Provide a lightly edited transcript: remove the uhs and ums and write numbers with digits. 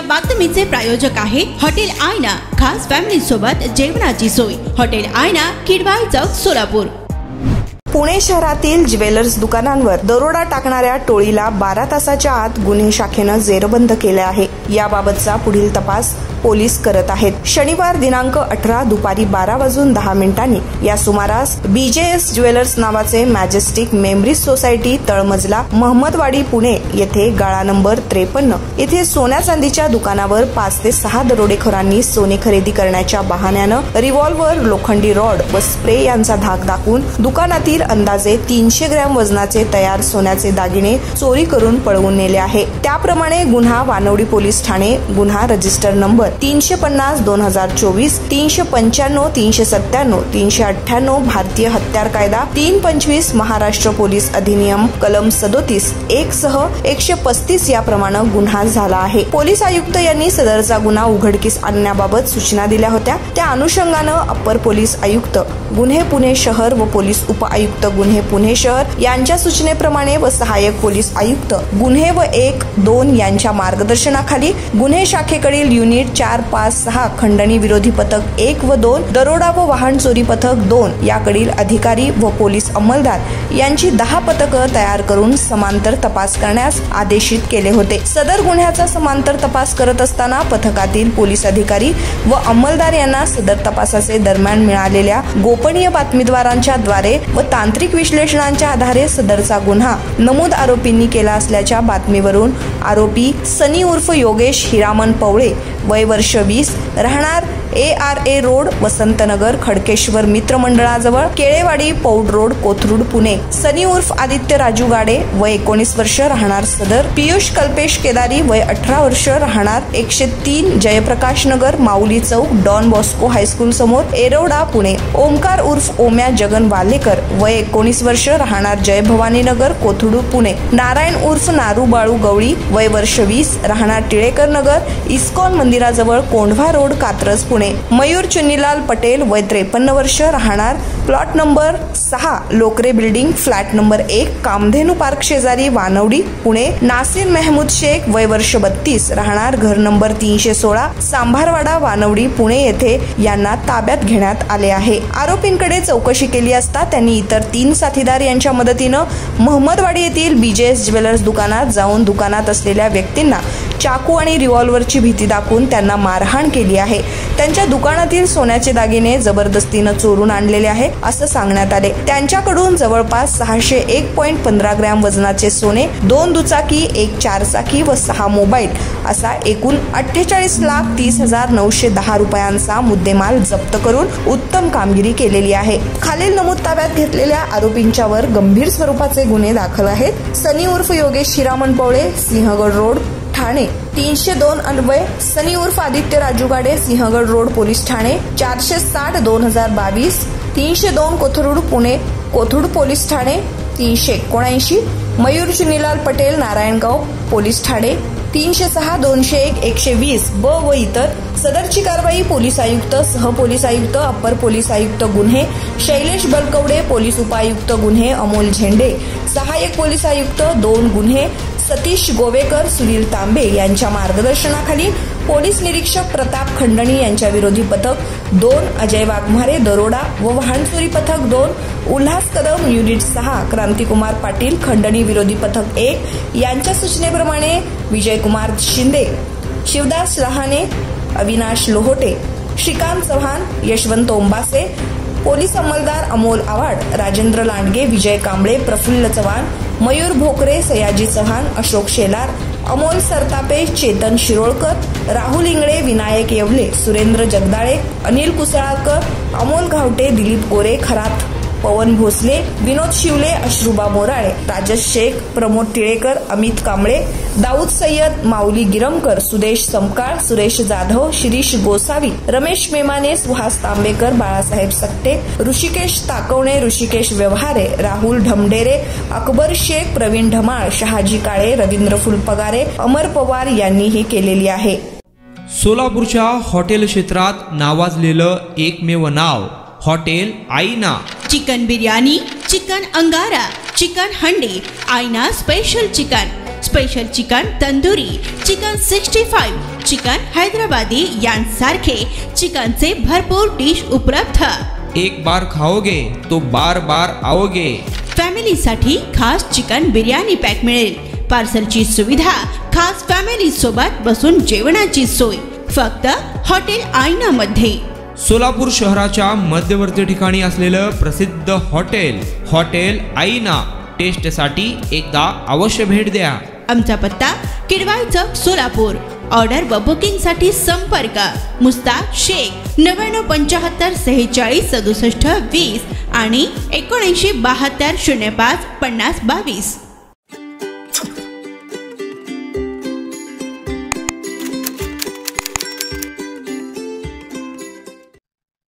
बातमीचे प्रायोजक आहे हॉटेल आयना। खास फॅमिली सोबत जेवणाची सोय। हॉटेल आयना, किडवाई चौक, सोलापूर। पुणे शहरातील ज्वेलर्स दुकानांवर दरोडा टाकणाऱ्या टोळीला 12 तासाच्या आत गुन्हे शाखेनं जेरबंद केले आहे। याबाबतचा पुढील तपास पोलीस करत आहेत। शनिवार दिनांक 18 दुपारी 12:10 या सुमारास BJS ज्वेलर्स नावाचे मॅजेस्टिक मेमरीज सोसायटी तळमजला महमदवाडी पुणे येथे गाळा नंबर 53 येथे सोन्या चांदीच्या दुकानावर 5 ते 6 दरोडेखोरांनी सोने खरेदी करण्याच्या बहाण्यानं रिव्हॉल्व्हर, लोखंडी रॉड व स्प्रे यांचा धाक दाखवून दुकानातील अंदाजे 300 ग्रॅम वजनाचे तयार सोन्याचे दागिने चोरी करून पळवून नेले आहे। त्याप्रमाणे गुन्हा वानवडी पोलीस ठाणे गुन्हा रजिस्टर नंबर 350/2024, 395, 397, 398 भारतीय हत्यार कायदा, 325 महाराष्ट्र पोलीस अधिनियम कलम 37 1 सह 135 याप्रमाणे गुन्हा झाला आहे। पोलीस आयुक्त यांनी सदरचा गुन्हा उघडकीस आणण्याबाबत सूचना दिल्या होत्या। त्या अनुषंगानं अप्पर पोलीस आयुक्त गुन्हे पुणे शहर व पोलीस उपआयुक्त गुन्हे पुणे शहर यांच्या सूचनेप्रमाणे व सहाय्यक पोलीस आयुक्त गुन्हे व 1, 2 यांच्या मार्गदर्शनाखाली गुन्हे शाखेकडील युनिट 4, 5, 6 खंडणी विरोधी पथक 1 व 2, दरोडा व वाहन चोरी पथक 2 याकडील अधिकारी व पोलीस अंमलदार यांची 10 पथकं तयार करून समांतर तपास करण्यास आदेशित केले होते। सदर गुन्ह्याचा समांतर तपास करत असताना पथकातील पोलीस अधिकारी व अंमलदार यांना सदर तपासाचे दरम्यान मिळालेल्या गोपनीय बातमीदारांच्या द्वारे व तांत्रिक विश्लेषणांच्या आधारे सदरचा गुन्हा नमूद आरोपींनी केला असल्याच्या बातमीवरून आरोपी सनी उर्फ योगेश हिरामन पवळे वय वर्ष 20 राहणार ARA रोड वसंतनगर खडकेश्वर मित्र मंडळाजवळ केळेवाडी पौड रोड कोथरूड पुणे, सनी उर्फ आदित्य राजू गाडे वय 19 वर्ष राहणार सदर, पियुष कल्पेश केदारी वय 18 वर्ष राहणार 103 जयप्रकाश नगर माऊली चौक डॉन बॉस्को हायस्कूल समोर एरोडा पुणे, ओमकार उर्फ ओम्या जगन वालेकर वय 19 वर्ष राहणार जय भवानी नगर कोथरूड पुणे, नारायण उर्फ नारू बाळू गवळी वय वर्ष 20 राहणार टिळेकर नगर इस्कॉन मंदिराजवळ कोंढवा रोड कात्रज पुणे, मयूर चुन्नीलाल पटेल वय 53 वर्ष राहणार plot number 6 Lokare building flat number 1 Kamdhenu park शेजारी वानवडी पुणे, नासिर मेहमूद शेख वय वर्ष 32 राहणार घर नंबर 316 सांभारवाडा वानवडी पुणे येथे यांना ताब्यात घेण्यात आले आहे। आरोपींकडे चौकशी केली असता त्यांनी इतर 3 साथीदार यांच्या मदतीनं महमदवाडी येथील BJS ज्वेलर्स दुकानात जाऊन दुकानात असलेल्या व्यक्तींना चाकू आणि रिव्हॉल्व्हरची भीती दाखवून त्यांना मारहाण केली आहे। त्यांच्या दुकानातील सोन्याचे दागिने जबरदस्तीने चोरून आणलेले आहे असं सांगण्यात आले। त्यांच्याकडून जवळपास 601.15 ग्रॅम वजनाचे सोने, 2 दुचाकी, 1 चारचाकी व 6 मोबाईल असा एकूण 48,30,910 रुपयांचा मुद्देमाल जप्त करून उत्तम कामगिरी केलेली आहे। खालील नमूद ताब्यात घेतलेल्या आरोपींच्यावर गंभीर स्वरूपाचे गुन्हे दाखल आहेत। सनी उर्फ योगेश हिरामन पवळे सिंहगड रोड ठाणे 302 अन्वय, सनी उर्फ आदित्य राजू गाडे सिंहगड रोड पोलीस ठाणे 460/2022, 302 कोथरूड पुणे कोथरूड पोलीस ठाणे 379, मयूर चुन्नीलाल पटेल नारायणगाव पोलीस ठाणे 306/201/120 ब व इतर। सदरची कारवाई पोलीस आयुक्त, सहपोलीस आयुक्त, अप्पर पोलीस आयुक्त गुन्हे शैलेश बलकवडे, पोलीस उपायुक्त गुन्हे अमोल झेंडे, सहाय्यक पोलीस आयुक्त 2 गुन्हे सतीश गोवेकर, सुनील तांबे यांच्या मार्गदर्शनाखाली पोलीस निरीक्षक प्रताप खंडणी यांच्या विरोधी पथक 2, अजय वाघमारे दरोडा व वाहन चोरी पथक 2, उल्हास कदम युनिट 6 क्रांतिकुमार पाटील खंडणी विरोधी पथक 1 यांच्या सूचनेप्रमाणे विजयकुमार शिंदे, शिवदास लहाने, अविनाश लोहोटे, श्रीकांत चव्हाण, यशवंत ओंबासे, पोलीस अंमलदार अमोल आवाड, राजेंद्र लांडगे, विजय कांबळे, प्रफुल्ल चव्हाण, मयूर भोकरे, सयाजी चव्हाण, अशोक शेलार, अमोल सरतापे, चेतन शिरोळकर, राहुल इंगळे, विनायक येवले, सुरेंद्र जगदाळे, अनिल कुसळाकर, अमोल घावटे, दिलीप गोरे, खरात पवन भोसले, विनोद शिवले, अश्रुबा मोराळे, राजेश शेख, प्रमोद टिळेकर, अमित कांबळे, दाऊद सय्यद, माऊली गिरमकर, सुदेश समकाळ, सुरेश जाधव, शिरीष गोसावी, रमेश मेमाने, सुहास तांबेकर, बाळासाहेब सक्ते, ऋषिकेश ताकवणे, ऋषिकेश व्यवहारे, राहुल ढमडेरे, अकबर शेख, प्रवीण ढमाळ, शहाजी काळे, रवींद्र फुलपगारे, अमर पवार यांनी ही केलेली आहे। सोलापूरच्या हॉटेल क्षेत्रात नावाजलेलं एकमेव नाव हॉटेल आईना। चिकन बिर्याणी, चिकन अंगारा, चिकन हंडी, आईना special chicken tandoori, chicken 65, chicken Hyderabadi यांसारखे चिकनचे भरपूर डिश उपलब्ध। एक बार खाओगे तो बार बार आओगे। फॅमिलीसाठी खास चिकन बिर्याणी पॅक मिळेल। पार्सलची सुविधा, खास फॅमिली सोबत बसून जेवणाची सोय फक्त हॉटेल आईना मध्ये। सोलापूर शहराच्या मध्यवर्ती ठिकाणी असलेलं प्रसिद्ध हॉटेल आईना टेस्टसाठी एकदा अवश्य भेट द्या। आमचा पत्ता किडवाई चौक सोलापूर। ऑर्डर व बुकिंग साठी संपर्क मुस्ताक शेख 9975 46 67 20 आणि 7972 05 50 22।